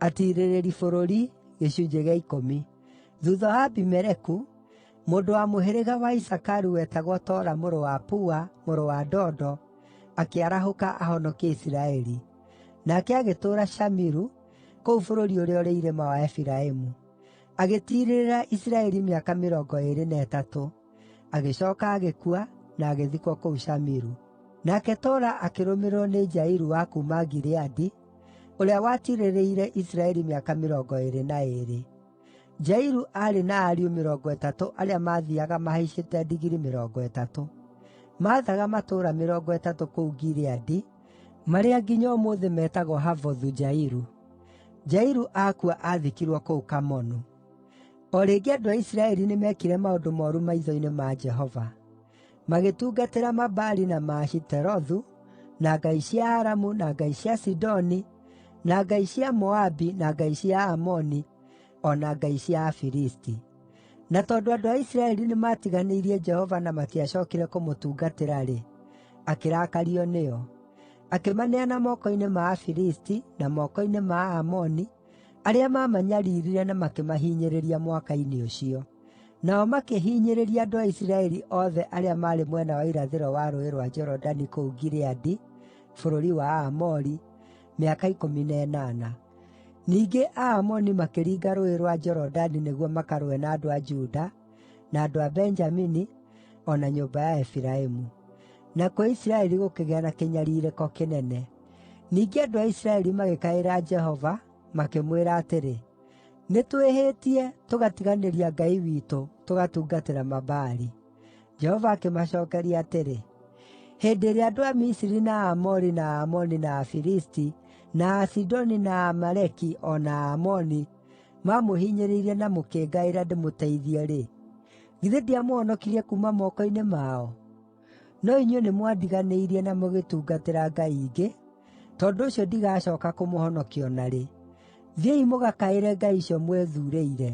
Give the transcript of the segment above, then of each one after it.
Atirĩrĩri bũrũri gĩcunjĩ gĩa 10. Thuutha wa Abimeleku, mũndũ wa mũhĩrĩga wa Isakaru wetagwo Tola mũrũ wa Pua, mũrũ wa Dodo, akĩarahũka ahonokie Isiraeli. Nake agĩtũũra Shamiru, kũu bũrũri ũrĩa ũrĩ irĩma wa Efiraimu. Agĩtiirĩrĩra Isiraeli mĩaka 23. Agĩcooka agĩkua na agĩthikwo kũu Shamiru. Nake Tola akĩrũmĩrĩrwo nĩ Jairu wa kuuma Gileadi, ũrĩa watiirĩrĩire Isiraeli mĩaka 22. Jairu aarĩ na ariũ 30 arĩa maathiiaga mahaicĩte ndigiri 30. Maathaga matũũra 30 kũu Gileadi, marĩa nginya ũmũthĩ metagwo Havothu-Jairu. Jairu akua aathikirwo kũu Kamonu. O rĩngĩ andũ a Isiraeli nĩmekire maũndũ mooru maitho-inĩ ma Jehova. Magĩtungatĩra Mabaali na Maashiterothu, na ngai cia Aramu, na ngai cia Sidoni, na ngai cia Moabi, na ngai cia Amoni, o na ngai cia Afilisti. Na tondũ andũ a Isiraeli nĩmatiganĩirie Jehova na matiacookire kũmũtungatĩra-rĩ, akĩrakario nĩo. Akĩmaneana moko-inĩ ma Afilisti na moko-inĩ ma Aamoni, arĩa maamanyariirire na makĩmahinyĩrĩria mwaka-inĩ ũcio. Nao makĩhinyĩrĩria andũ a Isiraeli othe arĩa maarĩ mwena wa irathĩro wa Rũũĩ rwa Jorodani kũu Gileadi, bũrũri wa Aamori, mĩaka 18. Ningĩ Aamoni makĩringa Rũũĩ rwa Jorodani nĩguo makarũe na andũ a Juda, na andũ a Benjamini, o na nyũmba ya Efiraimu. Nakuo Isiraeli gũkĩgĩa na kĩnyariirĩko kĩnene. Ningĩ andũ a Isiraeli magĩkaĩra Jehova, makĩmwĩra atĩrĩ, “Nĩtwĩhĩtie, tũgatiganĩria Ngai witũ, tũgatungatĩra Mabaali.” Jehova akĩmacookeria atĩrĩ, “Hĩndĩ ĩrĩa andũ a Misiri na Aamori na Aamoni na Afilisti na Asidoni na Aamaleki o na Aamoni mamũhinyĩrĩirie na mũkĩngaĩra ndĩmũteithie-rĩ, githĩ ndiamũhonokirie kuuma moko-inĩ mao? No inyuĩ nĩmwandiganĩirie na mũgĩtungatĩra ngai ingĩ, tondũ ũcio ndigacooka kũmũhonokia o na rĩ. Thiĩi mũgakaĩre ngai icio mwĩthuurĩire.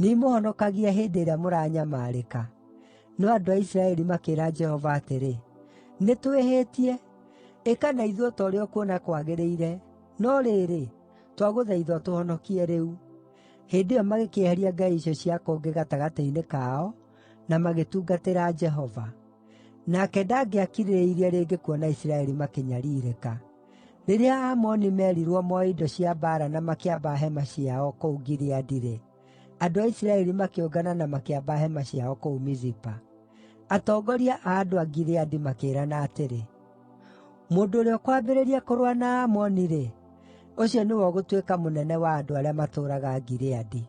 Nĩimũhonokagie hĩndĩ ĩrĩa mũranyamarĩka.” No andũ a Isiraeli makĩĩra Jehova atĩrĩ, “Nĩtwĩhĩtie. Ĩka na ithuĩ o ta ũrĩa ũkuona kwagĩrĩire, no rĩrĩ, twagũthaitha ũtũhonokie rĩu.” Hĩndĩ ĩyo magĩkĩeheria ngai icio cia kũngĩ gatagatĩ-inĩ kao, na magĩtungatĩra Jehova. Nake ndangĩakirĩrĩirie rĩngĩ kuona Isiraeli makĩnyariirĩka. Rĩrĩa Aamoni meerirwo moe indo cia mbaara na makĩamba hema ciao kũu Gileadi-rĩ, andũ a Isiraeli makĩũngana na makĩamba hema ciao kũu Mizipa. Atongoria a andũ a Gileadi makĩĩrana atĩrĩ, “Mũndũ ũrĩa ũkwambĩrĩria kũrũa na Aamoni-rĩ, ũcio nĩwe ũgũtuĩka mũnene wa andũ arĩa matũũraga Gileadi.”